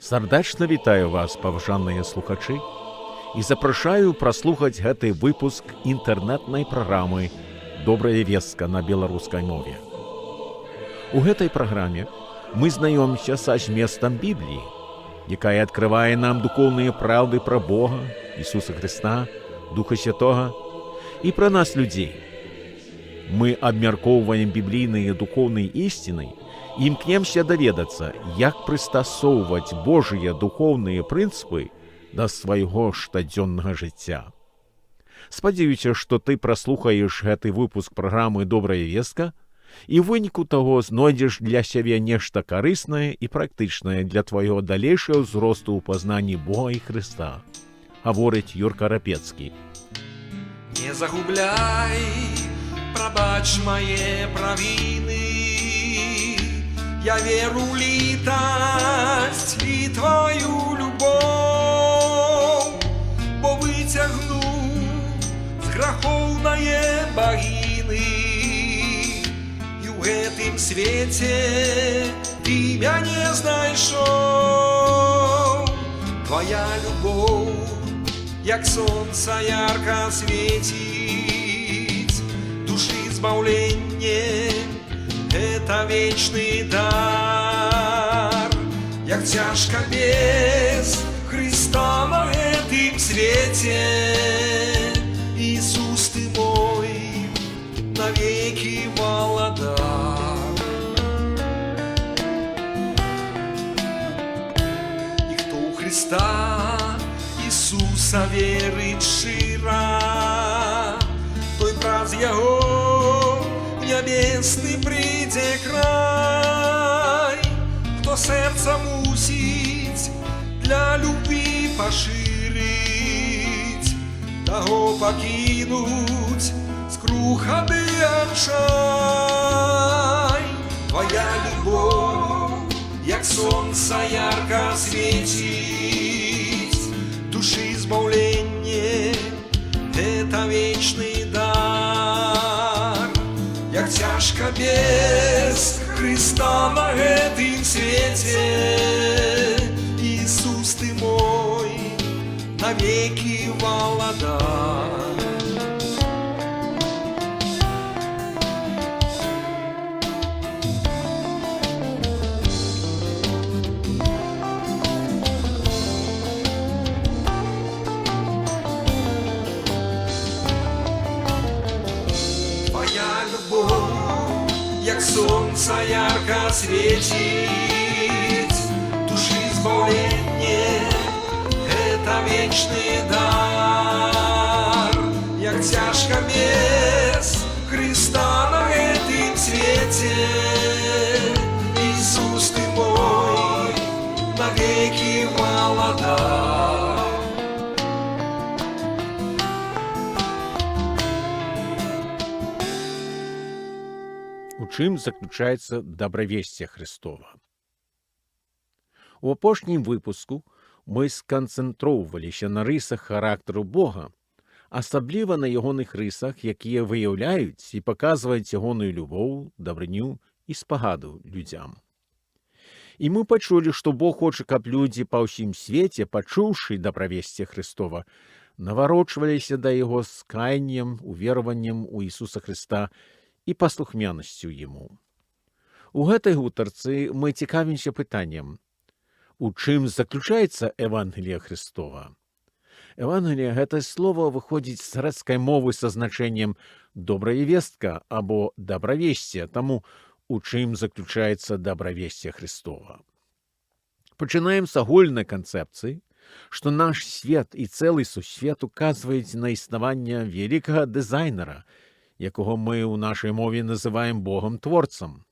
Сардачна вітаю вас, паважаныя слухачы, і запрашаю праслухаць гэты выпуск інтэрнэтнай праграмы «Добрая вестка» на беларускай мове. У гэтай праграме мы знаёмімся са зместам Бібліі, якая адкрывае нам духоўныя праўды пра Бога, Ісуса Хрыста, Духа Святога і пра нас, людзей. Мы абмяркоўваем біблійныя духоўныя ісціны і імкнемся даведацца, як прыстасоўваць Божыя духоўныя прынцыпы да свайго штодзённага жыцця. Спадзяюся, што ты праслухаеш гэты выпуск праграмы «Добрая вестка» і ў выніку таго знойдзеш для сябе нешта карыснае і практычнае для твайго далейшага ўзросту ў пазнанні Бога і Хрыста, гаворыць Юрка Рапецкі. Не загубляй, прабач мае правіны, я веру ў літасць і твою любоў, бо выцягну з грахоўнае багіны, і ў гэтым свеце ты мяне знайшоў. Твоя любоў, як сонца ярка свеціць, душы збаўленне — это вечный дар. Як цяжка без Христа на гэтым свете, Иисус ты мой навеки владар. І хто у Христа Ісуса верыць шчыра, той праз яго нябесны прыйдзе край. Хто сэрца мусіць для любві пашырыць, таго пакінуць скрухаты адчай. Твоя любоў, як сонца ярка свеціць, душы збаўленне — это вечный дар. Як цяжка без Христа на гэтым свеце, Иисус ты мой навеки владар. Як сонца ярка свеціць, душі збаўленне — это вечный дар. Як цяжка без Христа на гэтым свеце, Иисус ты мой навеки владар. У чым заключаецца дабравесце Хрыстова? У апошнім выпуску мы сканцэнтроўваліся на рысах характару Бога, асабліва на ягоных рысах, якія выяўляюць і паказваюць ягоную любоў, дабрыню і спагаду людзям. І мы пачулі, што Бог хоча, каб людзі па ўсім свеце, пачуўшы дабравесце Хрыстова, наварочваліся да яго з каяннем, увераваннем у Ісуса Хрыста і паслухмянасцю Яму. У гэтай гутарцы мы цікавімся пытаннем: у чым заключаецца Евангелие Христова? Евангелие — гэта слово выходзіць з грэцкай мовы са значэннем «добрая вестка» або «дабравесце», таму у чым заключаецца дабравесце Христова. Пачынаем з агульнай канцэпцыі, што наш свет і цэлы сусвет указваюць на існаванне вялікага дызайнера, якого ми ў нашай мове называем Богом Творцам.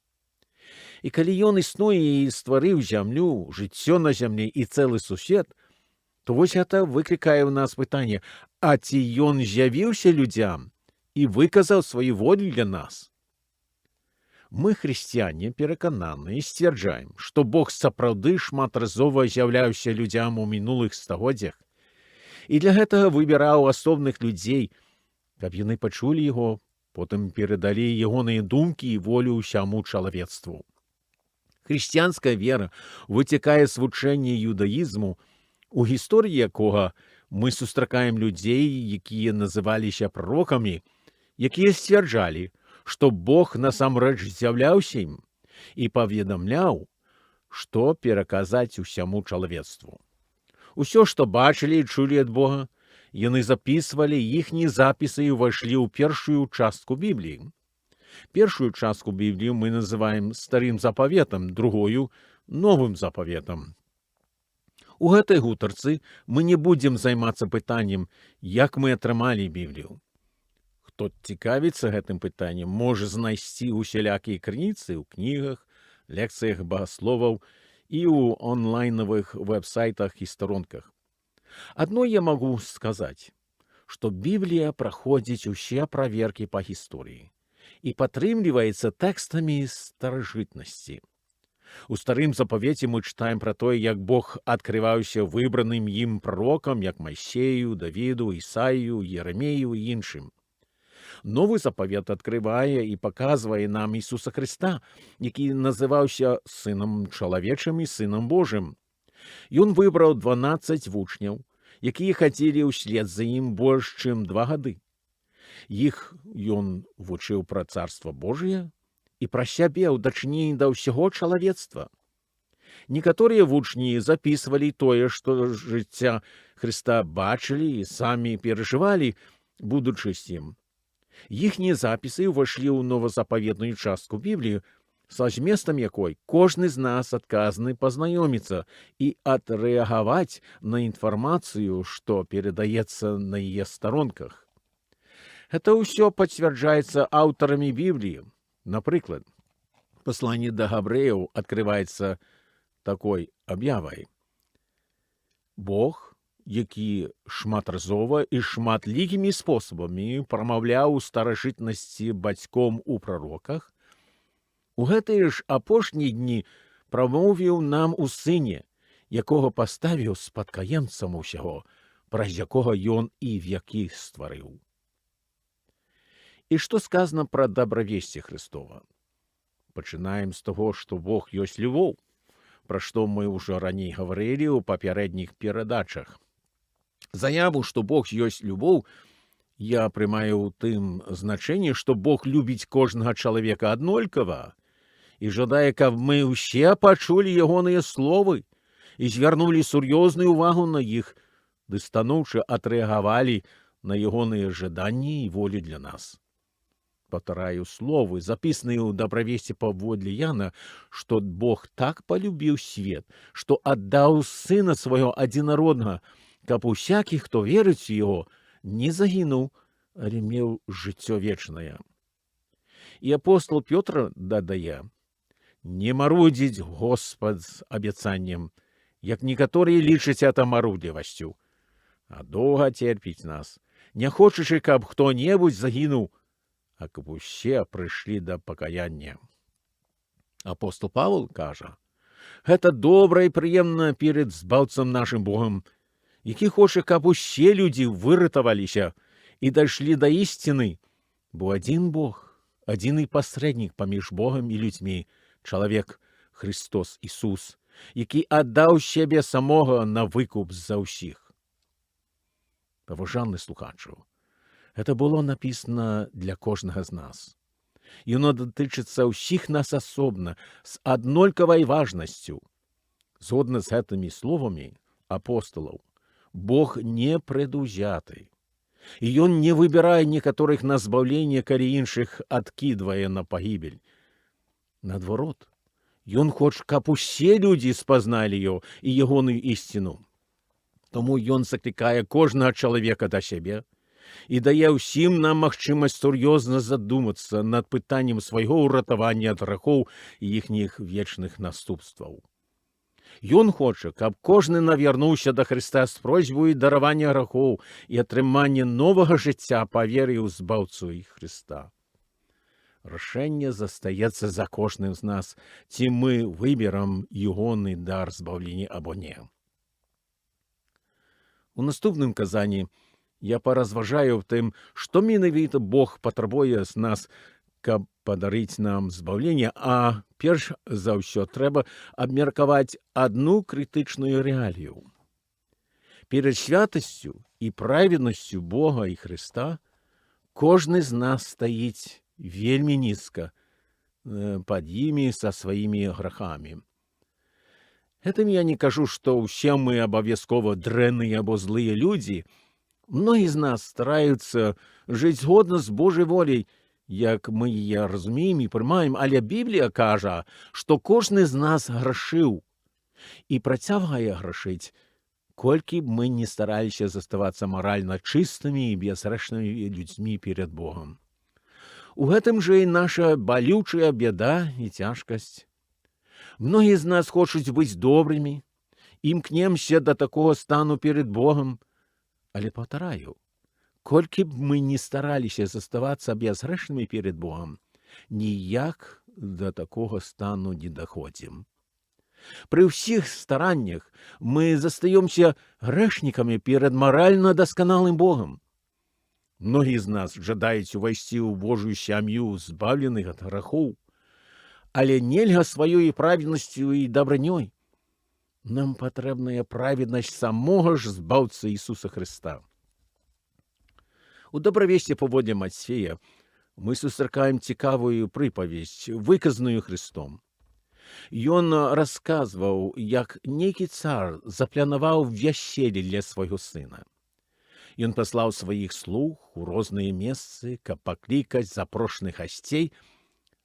І калі ён існуе і стварыў зямлю, жыццё на зямлі і цэлы сусвет, то вось гэта выклікае ў нас пытанне: а ці ён з'явіўся людзям і выказаў сваю волю для нас? Мы, хрысціяне, перакананы і сцвярджаем, што Бог сапраўды шматразова з'яўляўся людзям у мінулых стагоддзях, і для гэтага выбіраў асобных людзей, каб яны пачулі яго, потым перадалі ягоныя думкі і волю ўсяму чалавецтву. Хрысціянская вера выцякае з вучэння юдаізму, у гісторыі якога мы сустракаем людзей, якія называліся пророкамі, якія сцвярджалі, што Бог насамрэч з'яўляўся ім і паведамляў, што пераказаць усяму чалавецтву. Усё, што бачылі і чулі ад Бога, яны запісвалі, іхнія запісы ўвайшлі ў першую частку Бібліі. Першую частку Бібліі мы называем Старым запаветам, другую — Новым запаветам. У гэтай гутарцы мы не будзем займацца пытаннем, як мы атрымалі Біблію. Хто цікавіцца гэтым пытаннем, можа знайсці усялякія крыніцы ў кнігах, лекцыях багасловаў і ў онлайнавых вэб-сайтах і старонках. Адно я магу сказаць, што Біблія праходзіць усе праверкі па гісторыі і падтрымліваецца тэкстамі старажытнасці. У Старым запавеце мы чытаем пра тое, як Бог адкрываўся выбраным ім пророкам, як Майсею, Давіду, Ісаію, Єремею і іншым. Новы запавет адкрывае і паказвае нам Ісуса Хрыста, які называўся Сынам чалавечым і Сынам Божым. Ён выбраў 12 вучняў, якія хадзілі ўслед за ім больш чым 2 гады. Іх ён вучыў пра Царства Божие і пра сябе ў дачыненні да ўсяго чалавецтва. Некаторыя вучні запісвалі тое, што жыцця Хрыста бачылі і самі перажывалі, будучы з ім. Іхнія запісы ўвайшлі ў новазапаветную частку Бібліі, са зместам якой кожны з нас адказны пазнаёміцца і адрэагаваць на інфармацыю, што перадаецца на яе старонках. Гэта ўсё пацвярджаецца аўтарамі Бібліі. Напрыклад, пасланне да габрэяў адкрываецца такой аб'явай: Бог, які шматразова і шматлікімі спосабамі прамаўляў у старажытнасці бацьком у прароках, у гэтыя ж апошнія дні прамовіў нам у Сыне, якога паставіў спадкаемцам усяго, праз якога ён і вякі стварыў. І што сказана пра дабравесце Хрыстова? Пачынаем з таго, што Бог ёсць любоў, пра што мы ўжо раней гаварылі ў папярэдніх перадачах. Заяву, што Бог ёсць любоў, я прымаю ў тым значэнні, што Бог любіць кожнага чалавека аднолькава і жадае, каб мы ўсе пачулі ягоныя словы і звярнулі сур'ёзную ўвагу на іх, ды станоўча адрэагавалі на ягоныя жаданні і волі для нас. Паўтараю словы, запісаныя ў дабравесці паводле Яна, што Бог так палюбіў свет, што аддаў Сына свайго адзінароднага, каб усякі, хто верыць у яго, не загінуў, але меў жыццё вечнае. І апостол Пётр дадае: не марудзіць Господ з абяцаннем, як некаторыя лічаць это марудзлівасцю, а доўга церпіць нас, не хочучы, каб хто-небудзь загінуў, а каб усе прыйшлі да пакаяння. Апостол Павел кажа: гэта добра і прыемна перад збаўцам нашым Богам, які хоча, каб усе людзі выратаваліся і дайшлі да ісціны, бо адзін Бог, адзіны пасрэднік паміж Богам і людзьмі, чалавек Христос Ісус, які аддаў сябе самога на выкуп за ўсіх. Паважаны слухачу, гэта было напісана для кожнага з нас. Яно датычыцца ўсіх нас асобна, з аднолькавай важнасцю. Згодна з гэтымі словамі апостолаў, Бог не прадузяты. І ён не выбірае некаторых на збаўленне, калі іншых адкідвае на пагібель. Наадварот, ён хоча, каб усе людзі спазналі яго і ягоную ісціну. Таму ён заклікае кожнага чалавека да сябе і дае ўсім нам магчымасць сур'ёзна задумацца над пытаннем свайго ўратавання ад грахоў і іхніх вечных наступстваў. Ён хоча, каб кожны навярнуўся да Хрыста з просьбай даравання грахоў і атрымання новага жыцця па веры ў збаўцу і Хрыста. Рашэнне застаецца за кожным з нас, ці мы выберам ягоны дар збаўлення або не. У наступным казанні я паразважаю ў тым, што менавіта Бог патрабуе з нас, каб падарыць нам збаўленне, а перш за ўсё трэба абмеркаваць адну крытычную рэалію. Перад святасцю і праведнасцю Бога і Хрыста кожны з нас стаіць вельмі нізка пад імі са сваімі грахамі. Гэтым я не кажу, што ўсе мы абавязкова дрэнныя або злыя людзі. Многі з нас стараюцца жыць згодна з Божай воляй, як мы яе разумеем і прымаем, але Біблія кажа, што кожны з нас грашыў і працягвае грашыць, колькі б мы не стараліся заставацца маральна чыстымі і бязгрэшнымі людзьмі перад Богам. У гэтым жа і наша балючая бяда і цяжкасць. Многія з нас хочуць быць добрымі, імкнемся да такога стану перед Богам, але паўтараю, колькі б мы не стараліся заставацца бязгрэшнымі перед Богам, ніяк да такога стану не даходзім. Пры ўсіх стараннях мы застаёмся грэшнікамі перад маральна дасканалым Богам. Многі з нас жадаюць увайсці ў Божую сям'ю, збаўленых ад грахоў, але нельга сваёй праведнасцю і дабранёй. Нам патрэбная праведнасць самога ж збаўцы Ісуса Хрыста. У добравесці паводле Мацфея мы сустракаем цікавую прыпавесць, выказаную Хрыстом. Ён расказваў, як нейкі цар запланаваў вяселле для свайго сына. Ён паслаў сваіх слуг у розныя месцы, каб паклікаць запрошаных гасцей,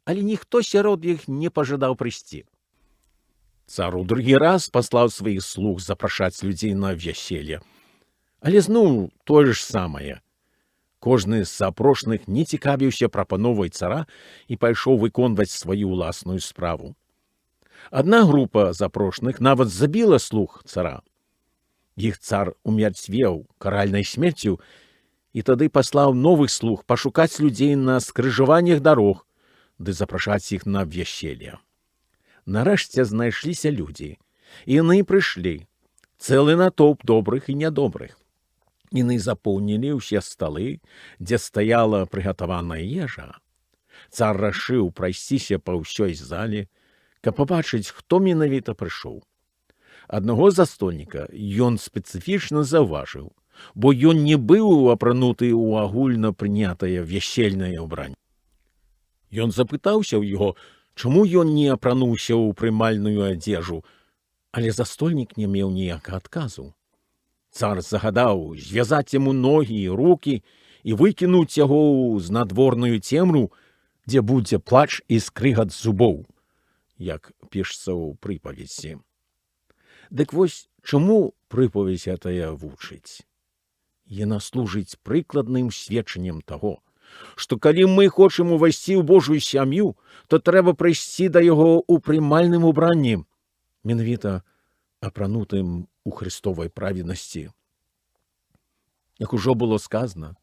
але ніхто сярод іх не пажадаў прыйсці. Цар у другі раз паслаў сваіх слуг запрашаць людзей на вяселле, але зноў тое ж самае. Кожны з запрошаных не цікавіўся прапановай цара і пайшоў выконваць сваю ўласную справу. Адна група запрошаных нават забіла слуг цара. Іх цар умерцвеў каральнай смерцю і тады паслаў новых слуг пашукаць людзей на скрыжаваннях дарог, ды запрашаць іх на вяселле. Нарэшце знайшліся людзі, і яны прыйшлі, цэлы натоўп добрых і нядобрых. Яны запоўнілі ўсе сталы, дзе стаяла прыгатаваная ежа. Цар рашыў прайсціся па ўсёй зале, каб пабачыць, хто менавіта прыйшоў. Аднаго застольніка ён спецыфічна заўважыў, бо ён не быў апрануты ў агульна прынятае вясельнае ўбранне. Ён запытаўся ў яго, чаму ён не апрануўся ў прымальную адзежу, але застольнік не меў ніякага адказу. Цар загадаў звязаць яму ногі і рукі і выкінуць яго з надворную цемру, дзе будзе плач і скрыгат зубоў, як пішецца ў прыпаведзі. Дык вось, чаму прыпаведзь гэтая вучыць? Яна служыць прыкладным сведчаннем таго, што калі мы хочам увайсці ў Божую сям'ю, то трэба прыйсці да яго ў прымальным убранні, менавіта апранутым у Христовай праведнасці. Як ужо было сказана,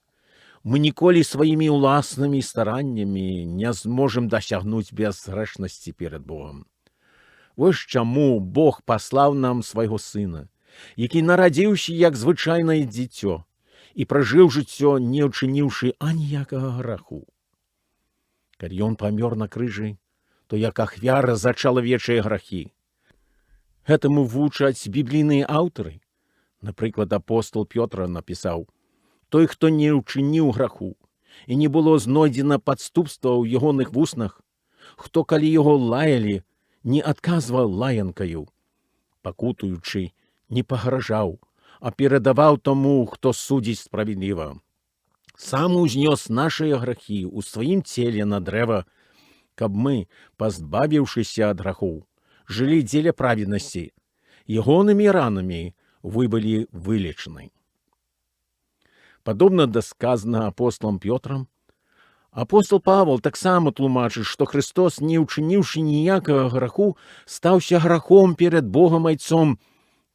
мы ніколі сваімі ўласнымі стараннямі не зможам дасягнуць бязгрэшнасці перад Богом. Вось чаму Бог паслаў нам свайго сына, які нарадзіўся як звычайнае дзіцё і пражыў жыццё, не ўчыніўшы аніякага граху. Калі ён памёр на крыжы, то як ахвяра за чалавечыя грахі. Гэтаму вучаць біблійныя аўтары. Напрыклад, апостол Пётр напісаў: «Той, хто не ўчыніў граху, і не было знойдзена падступства ў ягоных вуснах, хто, калі яго лаялі, не адказваў лаянкаю, пакутуючы, не пагражаў, а перадаваў таму, хто судзіць справядліва. Сам узнёс нашыя грахі ў сваім целе на дрэва, каб мы, пазбавіўшыся ад грахоў, жылі дзеля праведнасці, ягонымі ранамі вы былі вылечаны». Падобна да сказанага апосталам Пётрам, апостол Павел таксама тлумачыць, што Христос, не ўчыніўшы ніякага граху, стаўся грахом перад Богам Айцом,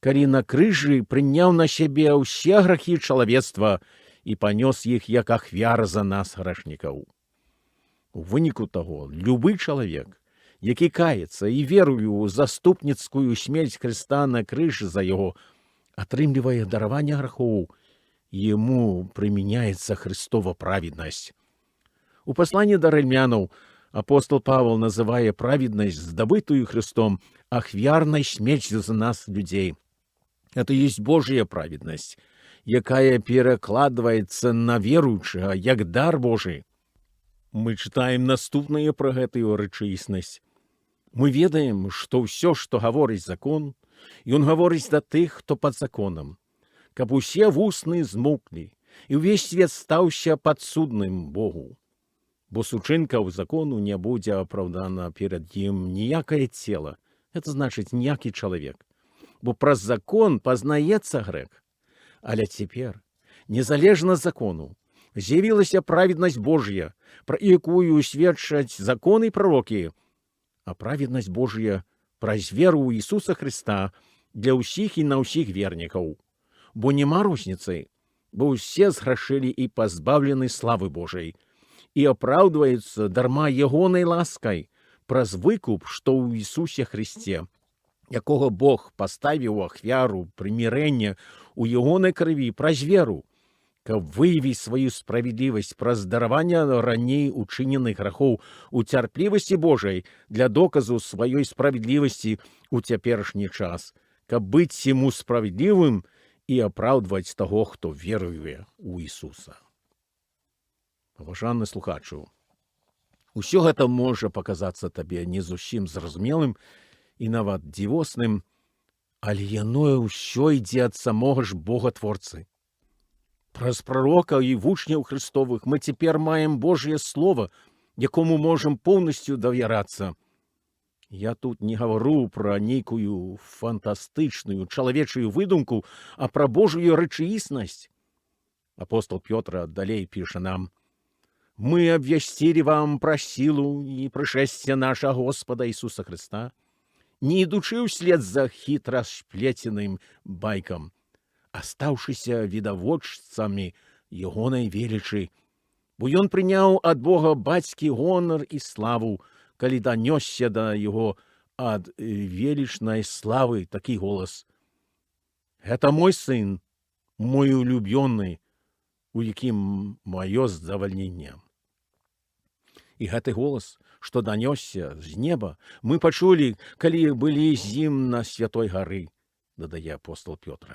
калі на крыжы прыняў на сябе ўсе грахі чалавецтва і панёс іх як ахвяра за нас, грашнікаў. У выніку таго, любы чалавек, які каецца і веруе ў заступніцкую смерць Хрыста на крыжы за яго, атрымлівае дараванне грахоў, ему прымяняецца Христова праведнасць. У пасланні да рымлянаў апостол Павел называе праведнасць, здабытую Христом, ахвярнай смерцю за нас, людзей. Это есть Божья праведнасць, якая перакладваецца на веруючага як дар Божий. Мы чытаем наступнае пра гэтую рэчаіснасць. Мы ведаем, што ўсё, што гаворыць закон, ён гаворыць да тых, хто пад законам, каб усе вусны змоўклі, і ўвесь свет стаўся падсудным Богу. Бо з учынкаў закону не будзе апраўдана перад ім ніякае цела, это значыць ніякі чалавек. Бо праз закон пазнаецца грэх. Але цяпер, незалежна закону, з'явілася праведнасць Божья, пра якую сведчаць законы і прарокі, а праведнасць Божья праз веру ў Ісуса Христа для ўсіх і на ўсіх вернікаў. Бо нема розніцы, бо ўсе зграшылі і пазбаўлены славы Божай, і апраўдваюцца дарма ягонай ласкай праз выкуп, што ў Ісусе Христе, якога Бог паставіў ахвяру прымірэння у ягонай крыві праз веру, каб выявіць сваю справедлівасць праз дараванне раней учыненых грахоў у цярплівасці Божай для доказу сваёй справедлівасці ў цяперашні час, каб быць яму справедлівым і апраўдваць таго, хто веруе ў Ісуса. Паважаны слухачу, усё гэта можа паказацца табе не зусім зразумелым і нават дзівосным, але яно ўсё ідзе ад самога ж Бога-творцы. Праз прарока і вучняў Христовых мы цяпер маем Божье Слово, якому можам поўнасцю давярацца. Я тут не гавару пра нейкую фантастычную чалавечую выдумку, а пра Божую рэчаіснасць. Апостол Пётр далей піша нам: «Мы абвясцілі вам пра сілу і прышэсце наша Господа Ісуса Христа, не ідучы ўслед за хітра сплеценым байкам, астаўшыся відавочцамі ягонай велічы, бо ён прыняў ад Бога бацькі гонар і славу, калі данёсся да яго ад велічнай славы такі голас: «Гэта мой сын, мой улюбённы, у якім маё задавальненне». І гэты голас, што данёсся з неба, мы пачулі, калі былі з ім на святой гары, дадае апостол Пётр.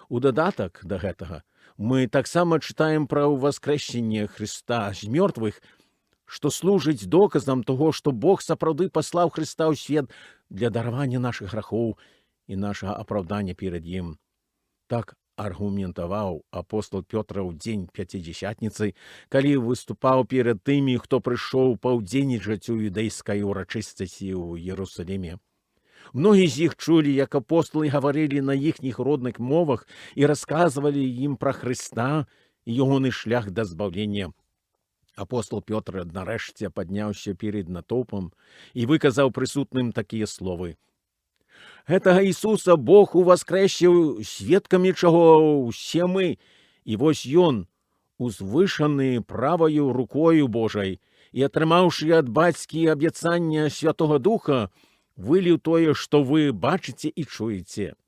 У дадатак да гэтага мы таксама чытаем пра ўваскрэсенне Христа з мёртвых, што служыць доказам таго, што Бог сапраўды паслаў Христа ў свет для даравання нашых грахоў і нашага апраўдання перад ім. Так аргументаваў апостол Пётр ў дзень Пяцідзясятніцы, калі выступаў перад тымі, хто прыйшоў паўдзельнічаць у юдэйскай урачыстасці ў Ерусаліме. Многія з іх чулі, як апостолы гаварылі на іхніх родных мовах і расказвалі ім пра Хрыста і ягоны шлях да збаўлення. Апостол Пётр нарэшце падняўся перед натоўпам і выказаў прысутным такія словы: «Гэтага Ісуса Бог уваскрэсіў, сведкамі чаго ўсе мы, і вось ён, узвышаны праваю рукою Божай, і атрымаўшы ад бацькі абяцання Святога Духа, выліў тое, што вы бачыце і чуеце.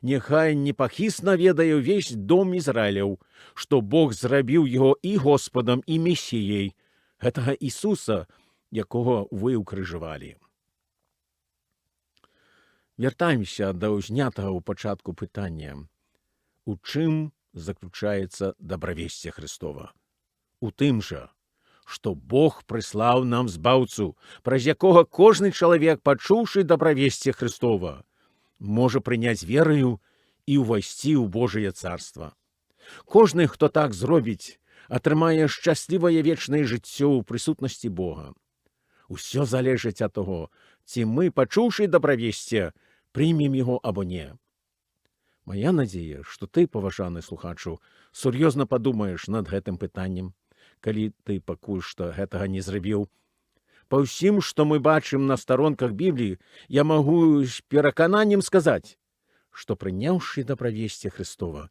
Няхай непахісна ведае ўвесь дом Ізраіляў, што Бог зрабіў яго і Господам, і Месіяй, гэтага Ісуса, якога вы ўкрыжавалі». Вяртаемся да ўзнятага ў пачатку пытання. У чым заключаецца дабравесце Христова? У тым жа, што Бог прыслаў нам збаўцу, праз якога кожны чалавек, пачуўшы дабравесце Христова, можа прыняць вераю і ўвайсці ў Божае царства. Кожны, хто так зробіць, атрымае шчаслівае вечнае жыццё ў прысутнасці Бога. Усё залежыць ад таго, ці мы, пачуўшы дабравесце, прымем яго або не. Моя надзея, што ты, паважаны слухачу, сур'ёзна падумаеш над гэтым пытаннем, калі ты пакуль што гэтага не зрабіў. Па ўсім, што мы бачым на старонках Бібліі, я магу з перакананнем сказаць, што прыняўшы дабравесце Христова,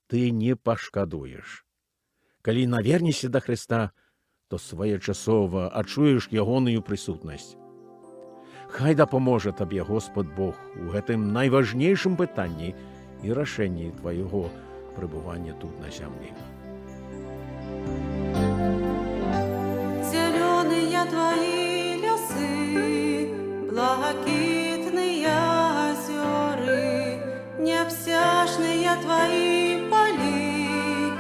ты не пашкадуеш. Калі навернешся да Христа, то своечасова адчуеш ягоную прысутнасць. Хай дапаможа табе Господ Бог у гэтым найважнейшым пытанні і рашэнні твайго пребывання тут на зямлі. Зеленые твои лесы, блакитные озеры, необсяжные твои поли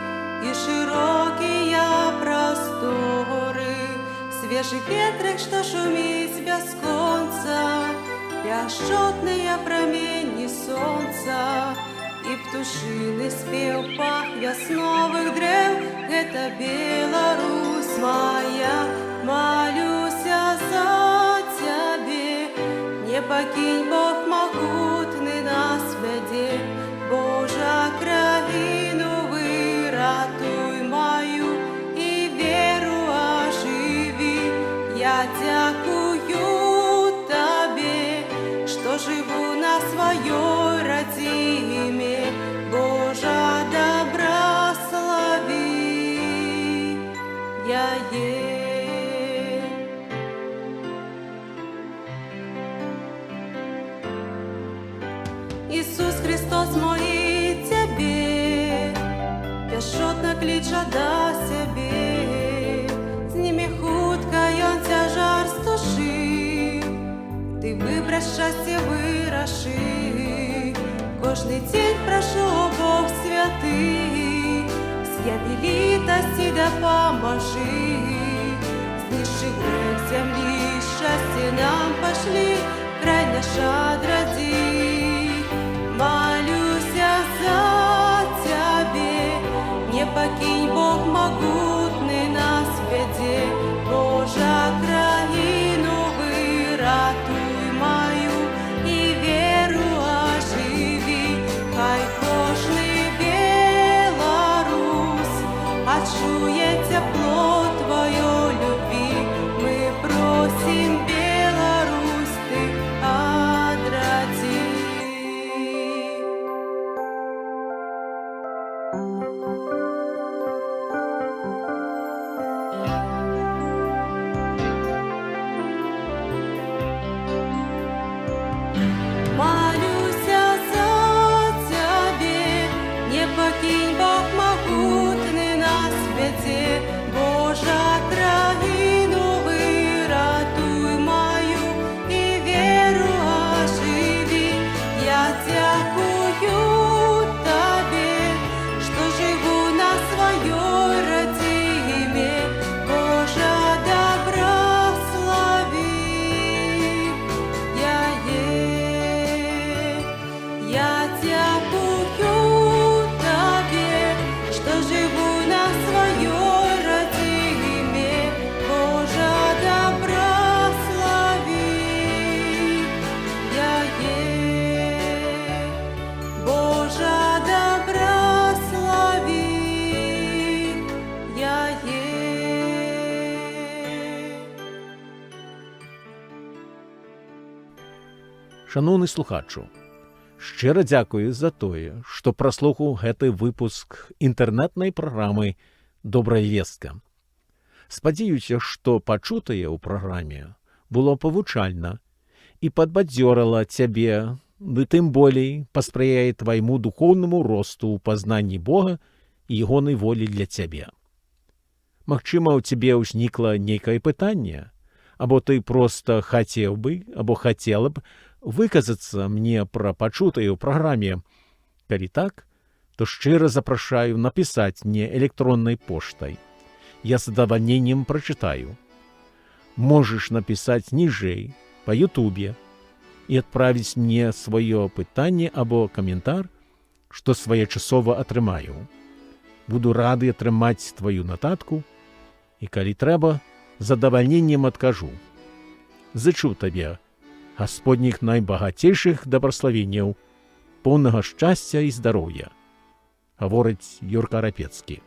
и широкие просторы, свежий ветрик, что шумит без конца, пяшотные промени солнца и птушиный спев пах весновых древ. Это Беларусь моя, молюся за тебе. Не покинь, Бог могутный, нас веди, Божа країну виратуй мою і веру оживи. Я дякую Тебе, что живу на своей родине, Божа добра слави. Я Иисус Христос мой Тебе, пяшотно клича до себе, з ними хутка ён тяжар стуши, ты выбрать счастье выраши. Кожний день прошу, Бог святий, з'яви літості допоможи, знищи грех землі, счастье нам пошли, край наш отроди. Молюся за Тебе, не покинь, Бог могутный, нас веди, Божа країну виратуй мою і веру оживи. Хай кожний Беларусь отчує тепло Твоє любви. Ми просим, Беларусь, Ты отроди. Молюся за Тебе, не покинь, Бог могутный, нас веди, Божа країну виратуй мою і веру оживи. Я дякую Тебе, что живу на своей родине, Божа добра слави. Я дякую Тебе, что живу на своей родине, Божа добра слави. Божа добра слави. Шановны слухачу, шчыра дзякую за тое, што праслухаў гэты выпуск інтэрнэтнай праграмы «Добрая вестка». Спадзяюся, што пачутае ў праграме было павучальна і падбадзёрала цябе, ды тым болей паспрыяе твайму духоўнаму росту ў пазнанні Бога і ягонай волі для цябе. Магчыма, у цябе ўзнікла нейкае пытанне, або ты проста хацеў бы, або хацела б выказацца мне пра пачутае ў праграме. Калі так, то шчыра запрашаю напісаць мне электроннай поштай. Я з задавальненнем прачытаю. Можаш напісаць ніжэй па Ютубе і адправіць мне сваё пытанне або каментар, што своечасова атрымаю. Буду рады атрымаць тваю нататку і, калі трэба, з задавальненнем адкажу. Зычу табе Господніх найбагацейшых дабраславенняў поўнага шчасця і здароўя, гаворыць Юрка Рапецкі.